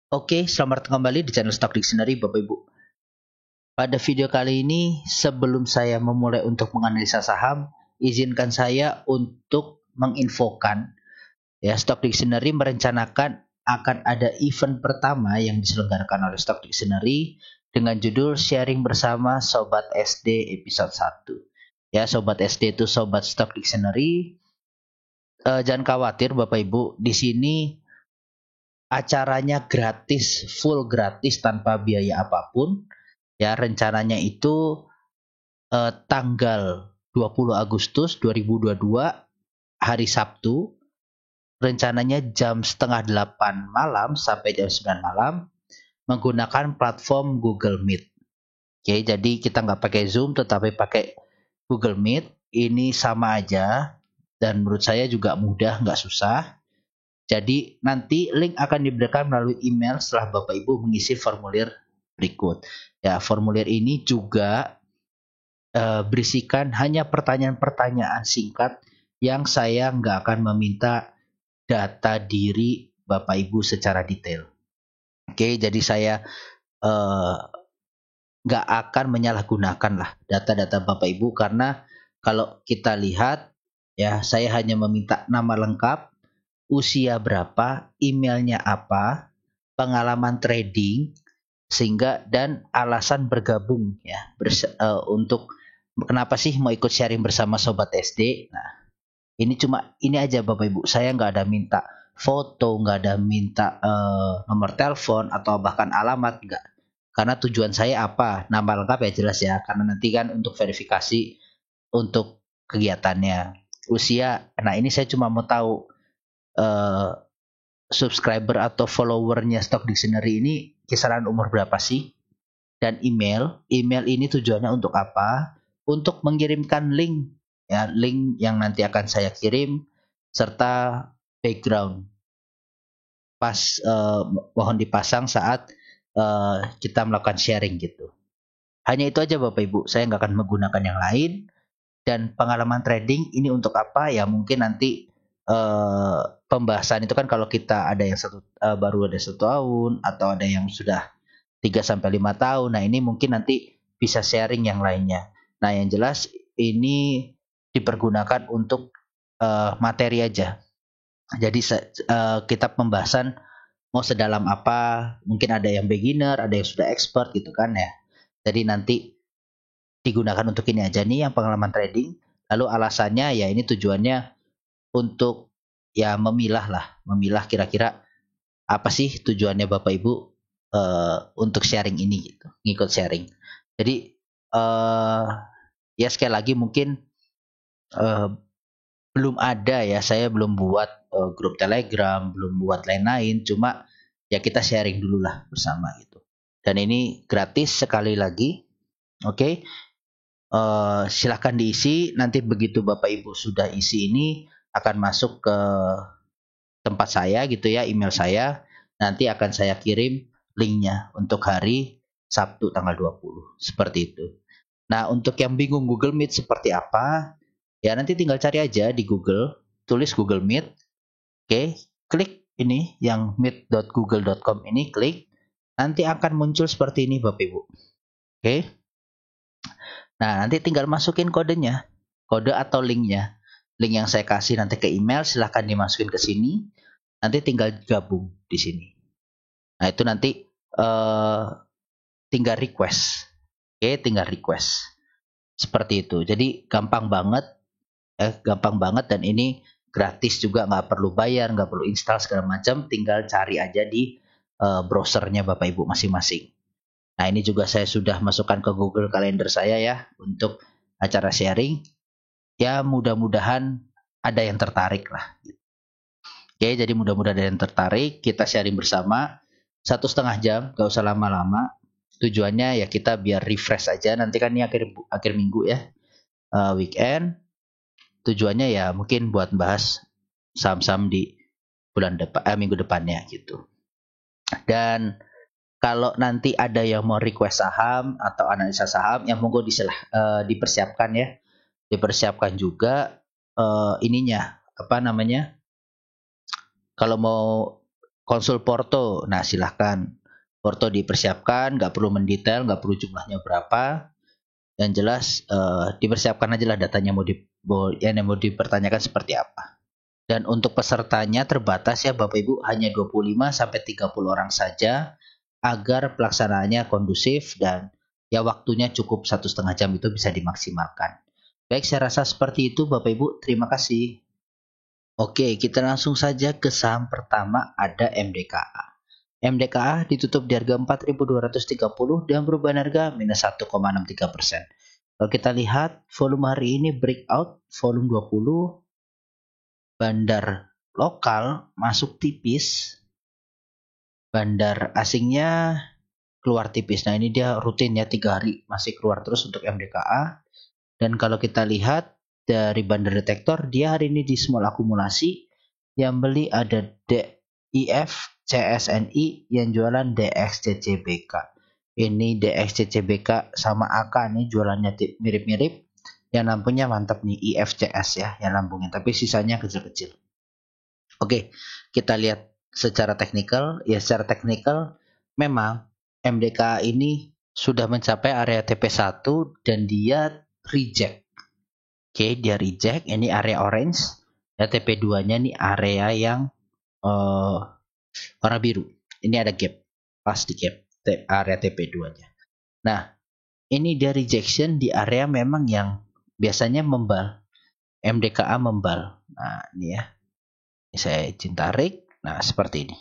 Oke, selamat kembali di channel Stock Dictionary Bapak Ibu. Pada video kali ini, sebelum saya memulai untuk menganalisa saham, izinkan saya untuk menginfokan ya, Stock Dictionary merencanakan akan ada event pertama yang diselenggarakan oleh Stock Dictionary dengan judul Sharing Bersama Sobat SD episode 1. Ya, Sobat SD itu Sobat Stock Dictionary. Jangan khawatir Bapak Ibu, di sini acaranya gratis, full gratis tanpa biaya apapun. Ya, rencananya itu tanggal 20 Agustus 2022 hari Sabtu. Rencananya jam setengah 8 malam sampai jam 9 malam menggunakan platform Google Meet. Oke, jadi kita nggak pakai Zoom tetapi pakai Google Meet. Ini sama aja dan menurut saya juga mudah, nggak susah. Jadi nanti link akan diberikan melalui email setelah Bapak Ibu mengisi formulir berikut. Ya, formulir ini juga berisikan hanya pertanyaan-pertanyaan singkat yang saya nggak akan meminta data diri Bapak Ibu secara detail. Oke, jadi saya nggak akan menyalahgunakan lah data-data Bapak Ibu karena kalau kita lihat ya, saya hanya meminta nama lengkap, usia berapa, emailnya apa, pengalaman trading, sehingga dan alasan bergabung ya untuk kenapa sih mau ikut sharing bersama Sobat SD. Nah, ini aja Bapak Ibu, saya nggak ada minta foto, nggak ada minta nomor telepon atau bahkan alamat, nggak, karena tujuan saya apa, nama lengkap ya jelas ya, karena nanti kan untuk verifikasi untuk kegiatannya. Usia, nah ini saya cuma mau tahu eh, subscriber atau followernya Stock Dictionary ini kisaran umur berapa sih. Dan email ini tujuannya untuk apa? Untuk mengirimkan link ya, link yang nanti akan saya kirim serta background pas mohon dipasang saat kita melakukan sharing gitu. Hanya itu aja Bapak Ibu, saya nggak akan menggunakan yang lain. Dan pengalaman trading ini untuk apa ya, mungkin nanti pembahasan itu kan kalau kita ada yang baru ada 1 tahun atau ada yang sudah 3 sampai 5 tahun. Nah, ini mungkin nanti bisa sharing yang lainnya. Nah, yang jelas ini dipergunakan untuk materi aja. Jadi kita pembahasan mau sedalam apa, mungkin ada yang beginner, ada yang sudah expert gitu kan ya. Jadi nanti digunakan untuk ini aja nih yang pengalaman trading. Lalu alasannya ya ini tujuannya untuk ya memilah kira-kira apa sih tujuannya Bapak Ibu untuk sharing ini gitu, ngikut sharing. Jadi ya sekali lagi mungkin uh, belum ada ya, saya belum buat grup Telegram, belum buat lain-lain, cuma ya kita sharing dulu lah bersama gitu. Dan ini gratis sekali lagi, oke? Okay? Silahkan diisi, nanti begitu Bapak Ibu sudah isi ini akan masuk ke tempat saya gitu ya, email saya, nanti akan saya kirim linknya untuk hari Sabtu tanggal 20, seperti itu. Nah, untuk yang bingung Google Meet seperti apa, ya nanti tinggal cari aja di Google, tulis Google Meet, oke, klik ini yang meet.google.com ini, klik, nanti akan muncul seperti ini Bapak Ibu. Oke. Nah, nanti tinggal masukin kodenya, kode atau linknya. Link yang saya kasih nanti ke email, silahkan dimasukin ke sini. Nanti tinggal gabung di sini. Nah, itu nanti tinggal request. Oke, tinggal request. Seperti itu. Jadi gampang banget. Gampang banget dan ini gratis juga, nggak perlu bayar, nggak perlu install segala macam. Tinggal cari aja di browsernya Bapak Ibu masing-masing. Nah, ini juga saya sudah masukkan ke Google Calendar saya ya untuk acara sharing. Ya, mudah-mudahan ada yang tertarik lah. Oke, jadi mudah-mudahan ada yang tertarik. Kita sharing bersama 1,5 jam, gak usah lama-lama. Tujuannya ya kita biar refresh aja. Nanti kan ini akhir minggu ya, weekend. Tujuannya ya mungkin buat bahas saham-saham di minggu depannya gitu. Dan kalau nanti ada yang mau request saham atau analisa saham, yang monggo dipersiapkan ya. Dipersiapkan juga ininya, apa namanya? Kalau mau konsul Porto. Nah, silahkan. Porto dipersiapkan, nggak perlu mendetail, nggak perlu jumlahnya berapa. Yang jelas dipersiapkan aja lah datanya yang mau dipertanyakan seperti apa. Dan untuk pesertanya terbatas ya Bapak Ibu, hanya 25 sampai 30 orang saja agar pelaksanaannya kondusif dan ya waktunya cukup 1,5 jam itu bisa dimaksimalkan. Baik, saya rasa seperti itu Bapak Ibu. Terima kasih. Oke, kita langsung saja ke saham pertama, ada MDKA. MDKA ditutup di harga 4.230 dan perubahan harga minus 1,63%. Kalau kita lihat volume hari ini breakout volume 20, bandar lokal masuk tipis, bandar asingnya keluar tipis. Nah, ini dia rutin ya 3 hari masih keluar terus untuk MDKA. Dan kalau kita lihat dari bandar detektor, dia hari ini di small akumulasi. Yang beli ada DIF, CSNI, yang jualan DXCCBK. Ini DXCCBK sama AK nih jualannya mirip-mirip. Yang lampunya mantap nih, IFCS ya yang lambungnya, tapi sisanya kecil-kecil. Oke, kita lihat secara teknikal. Ya, secara teknikal memang MDK ini sudah mencapai area TP1 dan dia reject. Oke, dia reject. Ini area orange. Ya, TP2-nya nih area yang warna biru. Ini ada gap. Pas di gap area TP2-nya. Nah, ini dia rejection di area memang yang biasanya membal. MDKA membal. Nah, ini ya. Ini saya izin tarik. Nah, seperti ini.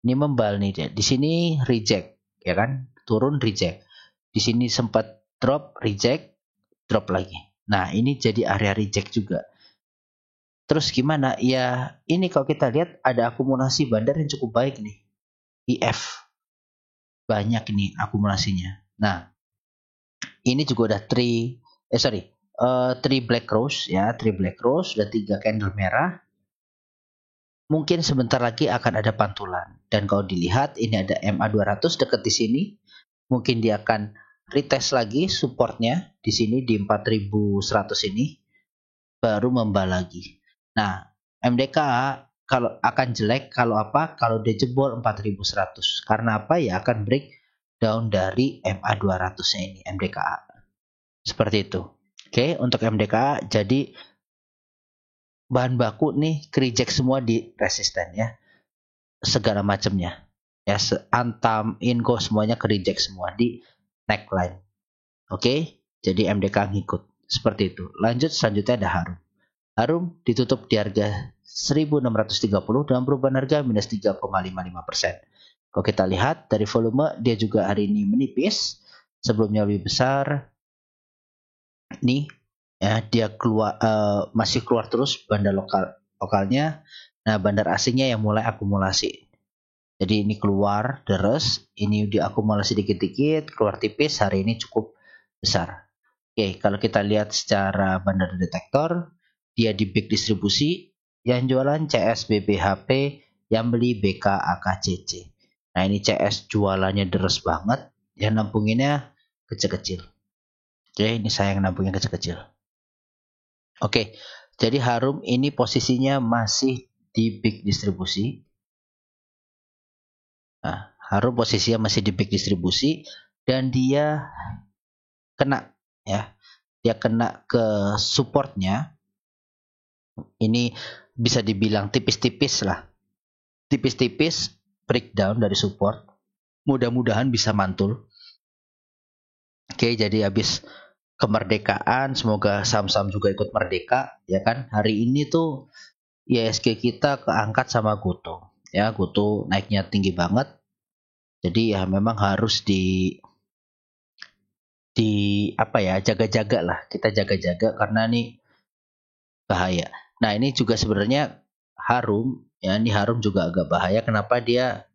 Ini membal nih. Di sini reject, ya kan? Turun reject. Di sini sempat drop, reject, drop lagi. Nah, ini jadi area reject juga. Terus gimana? Ya, ini kalau kita lihat ada akumulasi bandar yang cukup baik nih. IF. Banyak ini akumulasinya. Nah, ini juga udah 3 black rose ya, 3 black rose, udah 3 candle merah. Mungkin sebentar lagi akan ada pantulan. Dan kalau dilihat ini ada MA200 dekat di sini. Mungkin dia akan retest lagi supportnya di sini di 4100 ini, baru membal lagi. Nah, MDK kalau akan jelek kalau apa? Kalau dia jebol 4100. Karena apa? Ya akan break down dari MA200-nya ini MDKA. Seperti itu. Oke, untuk MDKA jadi bahan baku nih reject semua di resisten ya. Segala macamnya. Ya, Antam, Inco semuanya reject semua di neckline. Oke, jadi MDK ngikut. Seperti itu. Lanjut, selanjutnya ada Harum. Harum ditutup di harga 1.630 dengan perubahan harga minus 3,55%. Kalau kita lihat dari volume, dia juga hari ini menipis. Sebelumnya lebih besar. Nih, ya, dia masih keluar terus bandar lokalnya. Nah, bandar asingnya yang mulai akumulasi. Jadi ini keluar deres, ini diakumulasi dikit-dikit, keluar tipis, hari ini cukup besar. Oke, kalau kita lihat secara bandar detektor, dia di big distribusi, yang jualan CS BBHP, yang beli BK AKCC. Nah, ini CS jualannya deres banget, yang nampunginnya kecil-kecil. Oke, ini saya yang nampungnya kecil-kecil. Oke, jadi Harum ini posisinya masih di big distribusi. Nah, Harum posisinya masih di big distribusi dan dia kena ya. Dia kena ke supportnya. Ini bisa dibilang tipis-tipis lah. Tipis-tipis breakdown dari support. Mudah-mudahan bisa mantul. Oke, jadi habis kemerdekaan, semoga saham-saham juga ikut merdeka, ya kan? Hari ini tuh ISG kita keangkat sama Goto. Ya, Goto naiknya tinggi banget. Jadi ya memang harus di apa ya, jaga-jaga lah. Kita jaga-jaga karena nih bahaya. Nah, ini juga sebenarnya Harum, ya ini Harum juga agak bahaya. Kenapa dia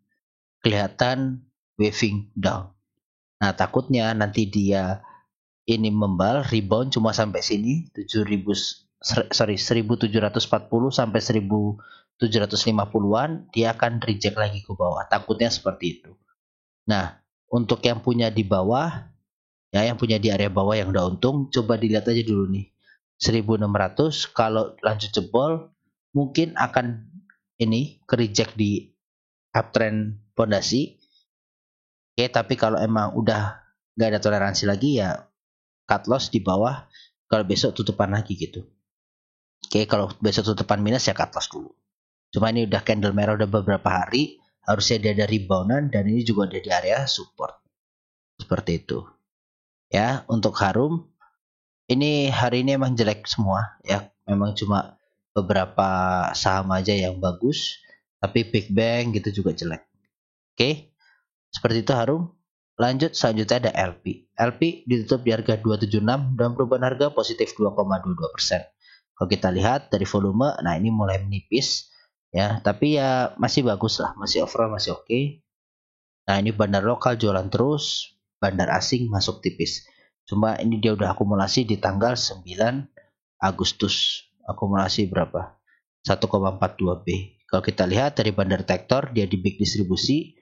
kelihatan waving down? Nah, takutnya nanti dia ini membal rebound cuma sampai sini 1740 sampai 1750-an, dia akan reject lagi ke bawah. Takutnya seperti itu. Nah, untuk yang punya di bawah, ya yang punya di area bawah yang udah untung, coba dilihat aja dulu nih. 1600 kalau lanjut jebol mungkin akan ini ke reject di uptrend pondasi. Oke, tapi kalau emang udah nggak ada toleransi lagi ya cut loss di bawah, kalau besok tutupan lagi gitu. Oke, kalau besok tutupan minus ya cut loss dulu. Cuma ini udah candle merah udah beberapa hari, harusnya dia ada reboundan dan ini juga ada di area support. Seperti itu. Ya, untuk Harum ini hari ini emang jelek semua ya. Memang cuma beberapa saham aja yang bagus, tapi Big Bang gitu juga jelek. Oke. Seperti itu Harum. Lanjut selanjutnya ada LP. LP ditutup di harga 276 dan perubahan harga positif 2,22%. Kalau kita lihat dari volume, nah ini mulai menipis ya, tapi ya masih bagus lah, masih overall masih oke. Nah ini bandar lokal jualan terus, bandar asing masuk tipis. Cuma ini dia udah akumulasi di tanggal 9 Agustus. Akumulasi berapa? 1,42 B. Kalau kita lihat dari bandar Tektor, dia di big distribusi.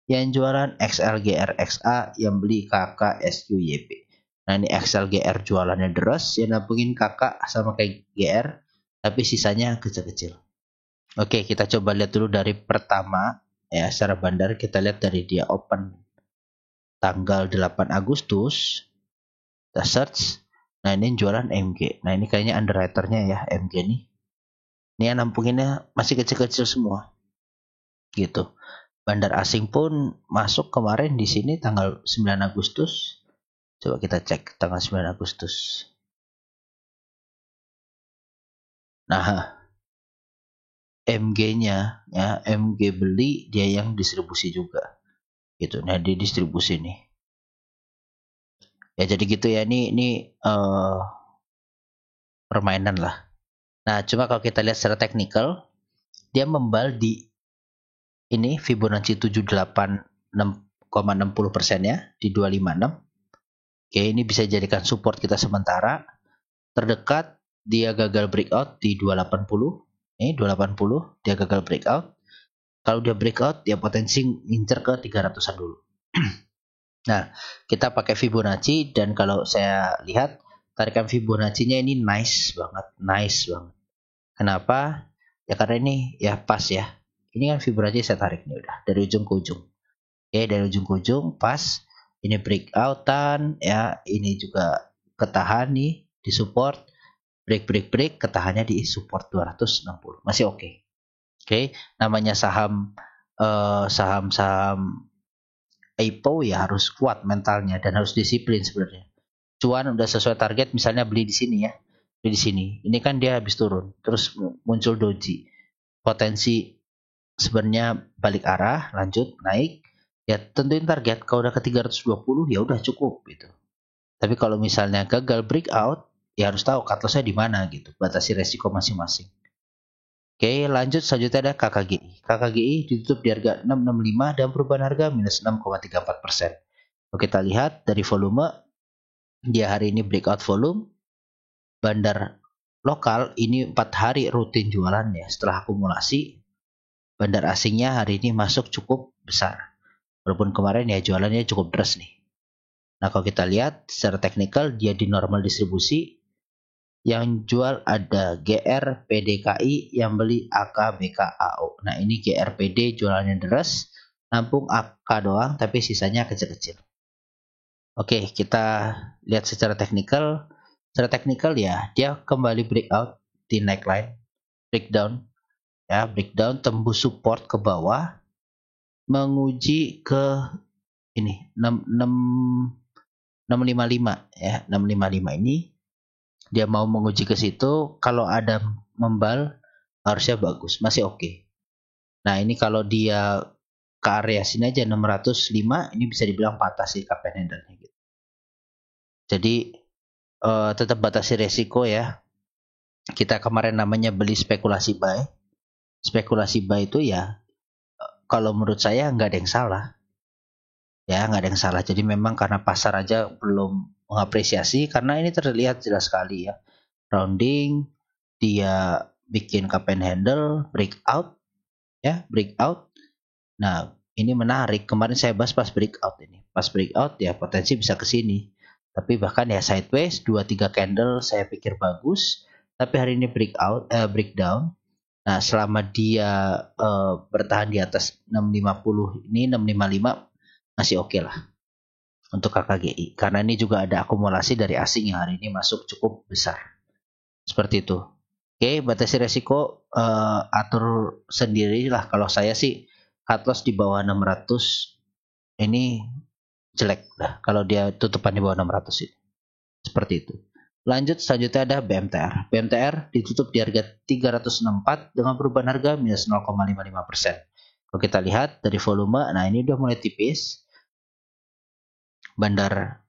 Yang jualan XLGRXA, yang beli KKSUYP. Nah ini XLGR jualannya deras, yang nabungin KK sama kayak GR, tapi sisanya kecil-kecil. Oke, kita coba lihat dulu dari pertama ya, secara bandar kita lihat dari dia open tanggal 8 Agustus. Kita search. Nah ini jualan MG. Nah ini kayaknya underwriternya ya MG nih. Ini yang nampunginnya masih kecil-kecil semua. Gitu. Bandar asing pun masuk kemarin di sini tanggal 9 Agustus. Coba kita cek tanggal 9 Agustus. Nah, MG-nya ya, MG beli dia yang distribusi juga. Gitu. Nah, di distribusi nih. Ya jadi gitu ya, ini permainan lah. Nah, cuma kalau kita lihat secara teknikal, dia membal di ini Fibonacci 78,60% ya di 256. Oke, ini bisa dijadikan support kita sementara. Terdekat dia gagal breakout di 280. Ini 280 dia gagal breakout. Kalau dia breakout dia potensi ngincer ke 300-an dulu. Nah, kita pakai Fibonacci dan kalau saya lihat tarikan Fibonacci-nya ini nice banget. Kenapa? Ya karena ini ya pas ya. Ini kan Fibonacci saya tarik nih udah dari ujung ke ujung. Oke, dari ujung ke ujung pas. Ini breakoutan ya, ini juga ketahan nih di support. Break, ketahannya di support 260. Masih oke. Oke, namanya saham IPO ya harus kuat mentalnya dan harus disiplin sebenarnya. Cuan udah sesuai target, misalnya beli di sini ya. Beli di sini. Ini kan dia habis turun, terus muncul doji. Potensi sebenarnya balik arah, lanjut naik, ya tentuin target. Kalau udah ke 320 ya udah cukup gitu. Tapi kalau misalnya gagal breakout, ya harus tahu cut loss-nya di mana gitu, batasi resiko masing-masing. Oke, lanjut selanjutnya ada KKGI. KKGI ditutup di harga 665 dan perubahan harga minus 6,34%. Kalau kita lihat dari volume, dia hari ini breakout volume. Bandar lokal ini 4 hari rutin jualannya setelah akumulasi. Bandar asingnya hari ini masuk cukup besar. Walaupun kemarin ya jualannya cukup deras nih. Nah kalau kita lihat secara teknikal dia di normal distribusi. Yang jual ada GR PDKI, yang beli AK BKAO. Nah ini GR PD jualannya deras. Nampung AK doang tapi sisanya kecil-kecil. Oke kita lihat secara teknikal. Secara teknikal ya dia kembali breakout di neckline. Breakdown. Ya, breakdown tembus support ke bawah menguji ke ini 655 ya, 655 ini dia mau menguji ke situ. Kalau ada membal harusnya bagus, masih oke. Nah, ini kalau dia ke area sini aja 605 ini bisa dibilang patah sih cup and handle-nya gitu. Jadi tetap batasi resiko ya. Kita kemarin namanya beli spekulasi buy. Spekulasi buy itu ya kalau menurut saya nggak ada yang salah. Ya nggak ada yang salah. Jadi memang karena pasar aja belum mengapresiasi, karena ini terlihat jelas sekali ya. Rounding, dia bikin cup and handle, breakout, ya breakout. Nah ini menarik. Kemarin saya bahas pas breakout ini. Pas breakout ya potensi bisa ke sini. Tapi bahkan ya sideways 2-3 candle saya pikir bagus. Tapi hari ini breakdown. Nah, selama dia bertahan di atas 650 ini 655 masih oke lah untuk KKGI. Karena ini juga ada akumulasi dari asing yang hari ini masuk cukup besar. Seperti itu. Oke, batasi resiko atur sendirilah. Kalau saya sih cut loss di bawah 600 ini jelek lah. Kalau dia tutupan di bawah 600 ini. Seperti itu. Lanjut, selanjutnya ada BMTR. BMTR ditutup di harga 364 dengan perubahan harga minus 0,55%. Kalau kita lihat dari volume, nah ini udah mulai tipis. Bandar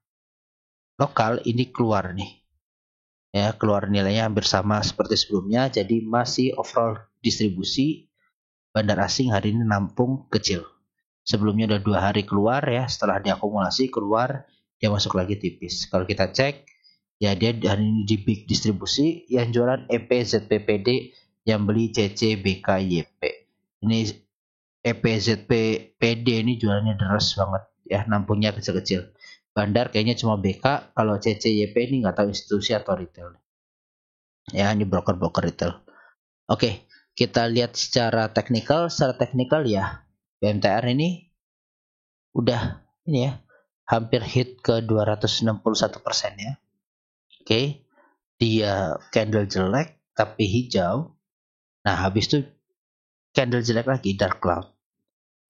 lokal ini keluar nih. Ya, keluar nilainya hampir sama seperti sebelumnya, jadi masih overall distribusi bandar asing hari ini nampung kecil. Sebelumnya udah 2 hari keluar ya, setelah diakumulasi keluar, dia masuk lagi tipis. Kalau kita cek, ya dia hari ini di big distribusi, yang jualan EP, ZPPD, yang beli CC, BK, YP. Ini EP, ZPPD ini jualannya deras banget ya, nampungnya kecil-kecil. Bandar kayaknya cuma BK, kalau CC, YP ini nggak tahu institusi atau retail. Ya, ini broker-broker retail. Oke, kita lihat secara teknikal. Secara teknikal ya, BMTR ini udah ini ya, hampir hit ke 261% ya. Oke, dia candle jelek tapi hijau. Nah, habis itu candle jelek lagi dark cloud.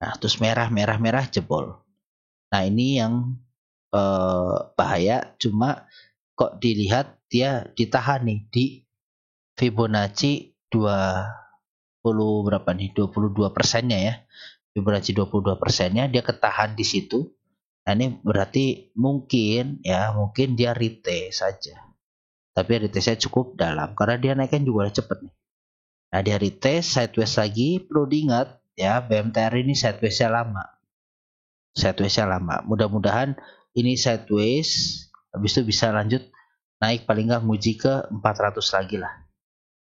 Nah, terus merah jebol. Nah, ini yang bahaya. Cuma kok dilihat dia ditahan nih di Fibonacci 20 berapa nih? 22%-nya ya. Fibonacci 22%-nya dia ketahan di situ. Nah, ini berarti mungkin dia retest saja. Tapi retestnya cukup dalam karena dia naikkan juga cepet nih. Nah, dia retest sideways lagi. Perlu diingat ya, BMTR ini sideways-nya lama. Mudah-mudahan ini sideways, habis itu bisa lanjut naik paling nggak muji ke 400 lagi lah.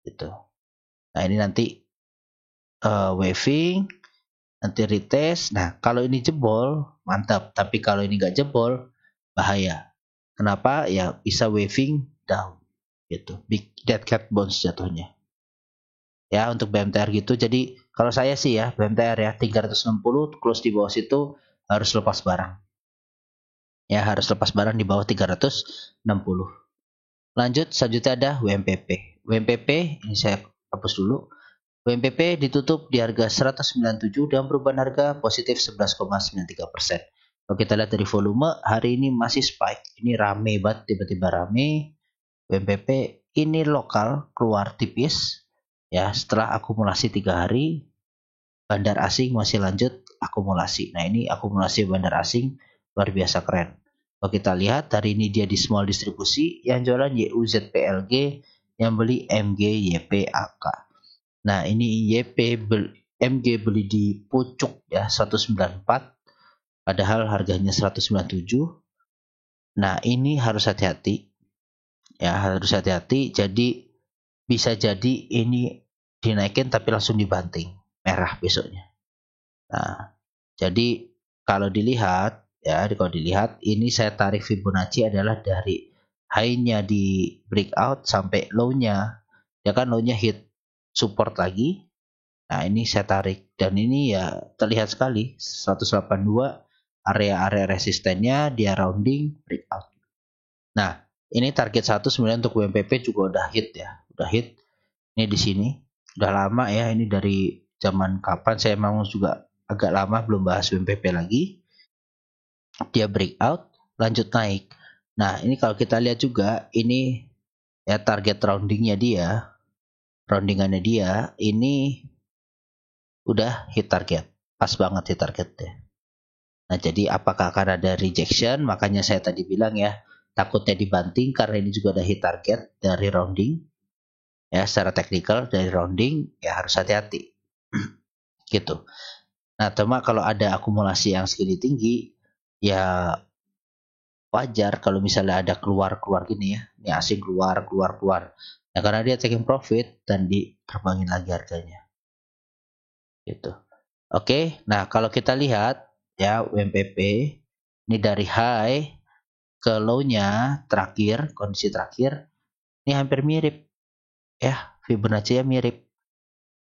Gitu. Nah, ini nanti waving, nanti retest. Nah, kalau ini jebol, mantap. Tapi kalau ini nggak jebol, bahaya. Kenapa? Ya bisa waving down. Gitu. Big dead cat bounce jatuhnya. Ya, untuk BMTR gitu. Jadi, kalau saya sih ya, BMTR ya, 360 close di bawah situ harus lepas barang. Ya, harus lepas barang di bawah 360. Lanjut, selanjutnya ada WMPP. WMPP, ini saya hapus dulu. WMPP ditutup di harga 197 dan perubahan harga positif 11,93%. Kalau kita lihat dari volume, hari ini masih spike. Ini rame banget, tiba-tiba rame. WMPP ini lokal, keluar tipis. Ya, setelah akumulasi 3 hari, bandar asing masih lanjut akumulasi. Nah, ini akumulasi bandar asing luar biasa keren. Kalau kita lihat, hari ini dia di small distribusi, yang jualan YUZPLG, yang beli MG, YP, AK. Nah, ini MG beli di pucuk ya 194, padahal harganya 197. Nah, ini harus hati-hati. Ya, harus hati-hati. Jadi bisa jadi ini dinaikin tapi langsung dibanting merah besoknya. Nah, jadi kalau dilihat ini saya tarik Fibonacci adalah dari high-nya di breakout sampai low-nya. Ya kan low-nya hit support lagi. Nah, ini saya tarik dan ini ya terlihat sekali 182 area-area resistennya dia rounding breakout. Nah, ini target 1 sebenarnya untuk WMPP juga udah hit ya. Udah hit. Ini di sini. Udah lama ya, ini dari zaman kapan saya memang juga agak lama belum bahas WMPP lagi. Dia breakout, lanjut naik. Nah, ini kalau kita lihat juga, ini ya target roundingannya dia, ini udah hit target. Pas banget hit targetnya. Nah, jadi apakah akan ada rejection? Makanya saya tadi bilang ya, takutnya dibanting karena ini juga ada hit target dari rounding. Ya, secara teknikal dari rounding ya harus hati-hati. Gitu. Nah, cuma kalau ada akumulasi yang segini tinggi, ya wajar kalau misalnya ada keluar gini ya. Ini asing keluar. Nah, karena dia taking profit dan diterbangin lagi harganya. Gitu. Oke, nah kalau kita lihat ya WMPP ini dari high ke low-nya terakhir, kondisi terakhir ini hampir mirip ya, Fibonacci-nya mirip.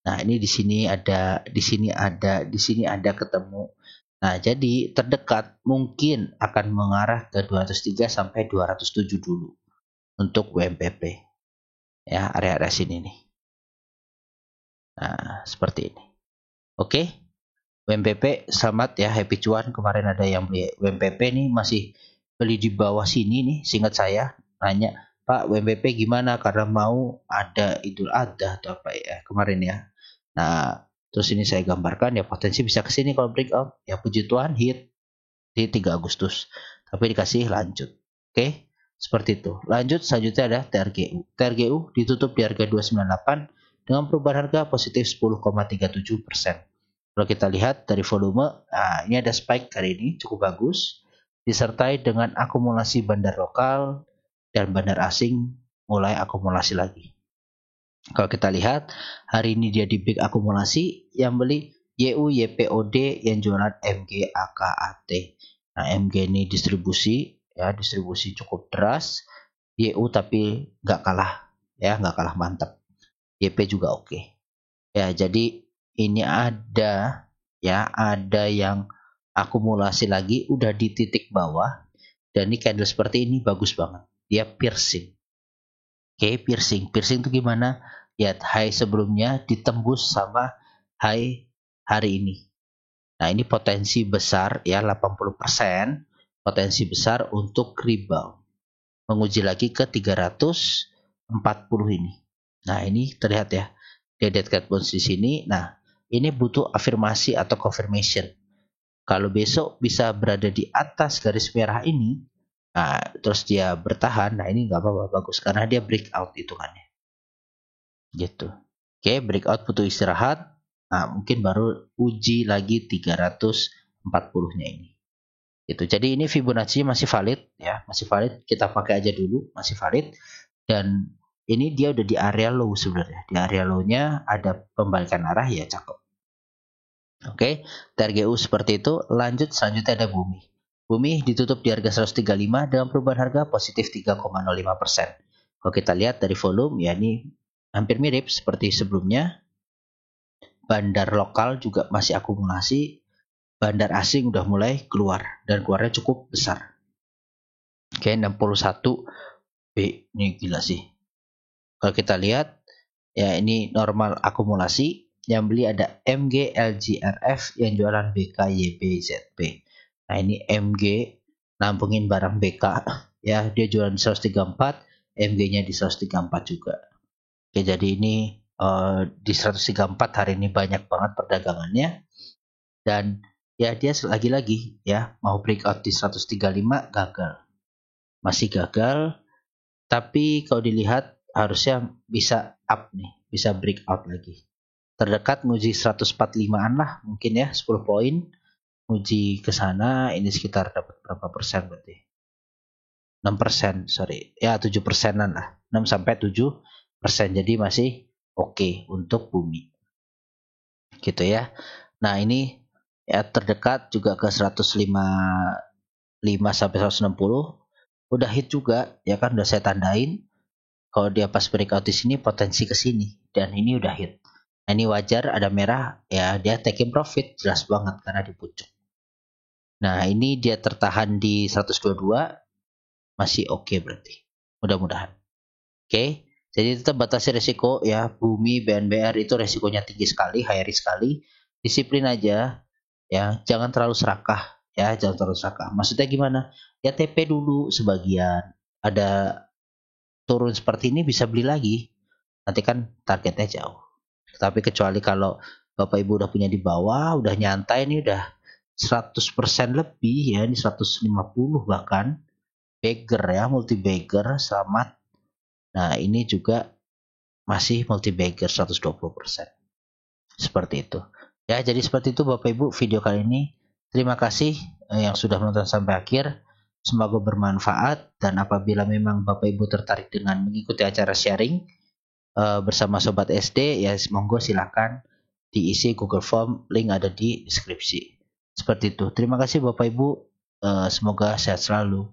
Nah, ini di sini ada, di sini ada, di sini ada ketemu. Nah, jadi terdekat mungkin akan mengarah ke 203 sampai 207 dulu untuk WMPP. Ya, area-area sini nih. Nah, seperti ini. Oke. WMPP selamat ya, happy cuan. Kemarin ada yang beli WMPP nih, masih beli di bawah sini nih, seingat saya. Nanya, Pak, WMPP gimana? Karena mau ada Idul Adha atau apa ya kemarin ya. Nah, terus ini saya gambarkan ya, potensi bisa ke sini kalau breakout. Ya puji Tuhan hit di 3 Agustus. Tapi dikasih lanjut. Oke, seperti itu. Lanjut selanjutnya ada TRGU. TRGU ditutup di harga 298 dengan perubahan harga positif 10,37%. Kalau kita lihat dari volume, nah ini ada spike hari ini cukup bagus, disertai dengan akumulasi bandar lokal dan bandar asing mulai akumulasi lagi. Kalau kita lihat, hari ini dia di big akumulasi, yang beli YU, YPOD, yang jualan MG, AKAT. Nah, MG ini distribusi, ya distribusi cukup deras, YU tapi nggak kalah, ya nggak kalah mantap. YP juga oke. Ya, jadi ini ada yang akumulasi lagi udah di titik bawah, dan ini candle seperti ini bagus banget. Dia piercing. Oke, piercing itu gimana? Ya, high sebelumnya ditembus sama high hari ini. Nah, ini potensi besar ya, 80% potensi besar untuk rebound. Menguji lagi ke 340 ini. Nah, ini terlihat ya. Dia dead cat bounce di sini. Nah, ini butuh afirmasi atau confirmation. Kalau besok bisa berada di atas garis merah ini, nah, terus dia bertahan, nah ini nggak apa-apa, bagus. Karena dia breakout hitungannya. Gitu. Oke, breakout butuh istirahat. Nah, mungkin baru uji lagi 340-nya ini. Gitu. Jadi ini Fibonacci masih valid ya, masih valid. Kita pakai aja dulu, masih valid. Dan ini dia udah di area low sebenarnya. Di area low-nya ada pembalikan arah ya, cakep. Oke, TRGU seperti itu. Lanjut, selanjutnya ada Bumi. Bumi ditutup di harga 135 dengan perubahan harga positif 3,05%. Kalau kita lihat dari volume, ya ini hampir mirip seperti sebelumnya. Bandar lokal juga masih akumulasi. Bandar asing udah mulai keluar dan keluarnya cukup besar. Oke, 61 B, ini gila sih. Kalau kita lihat, ya ini normal akumulasi. Yang beli ada MG, LGRF, yang jualan BK, YB, ZB. Nah, ini MG nampungin barang BK. Ya, dia jualan di 134, MG-nya di 134 juga. Oke, jadi ini di 134 hari ini banyak banget perdagangannya. Dan ya dia lagi-lagi ya mau breakout di 135 gagal. Masih gagal. Tapi kalau dilihat harusnya bisa up nih, bisa breakout lagi. Terdekat nguji 145-an lah mungkin ya, 10 poin. Nguji ke sana ini sekitar dapat berapa persen berarti? 6%, sorry. Ya 7%-an lah. 6 sampai 7%. Jadi masih oke untuk Bumi. Gitu ya. Nah, ini ya terdekat juga ke 105 sampai 160. Udah hit juga, ya kan udah saya tandain. Kalau dia pas breakout di sini potensi ke sini dan ini udah hit. Nah, ini wajar ada merah, ya dia taking profit jelas banget karena di pucuk. Nah, ini dia tertahan di 122 masih oke berarti. Mudah-mudahan. Oke. Jadi tetap batasi resiko ya, Bumi BNBR itu resikonya tinggi sekali, high risk sekali. Disiplin aja ya, jangan terlalu serakah ya, jangan terlalu serakah. Maksudnya gimana? Ya TP dulu sebagian. Ada turun seperti ini bisa beli lagi. Nanti kan targetnya jauh. Tapi kecuali kalau Bapak Ibu udah punya di bawah, udah nyantai nih, udah 100% lebih ya, ini 150 bahkan. Bagger ya, multi bagger, selamat. Nah, ini juga masih multi bagger 120%. Seperti itu. Ya, jadi seperti itu Bapak Ibu video kali ini. Terima kasih yang sudah menonton sampai akhir. Semoga bermanfaat, dan apabila memang Bapak Ibu tertarik dengan mengikuti acara sharing bersama Sobat SD, ya monggo silakan diisi Google Form, link ada di deskripsi. Seperti itu. Terima kasih Bapak Ibu, semoga sehat selalu.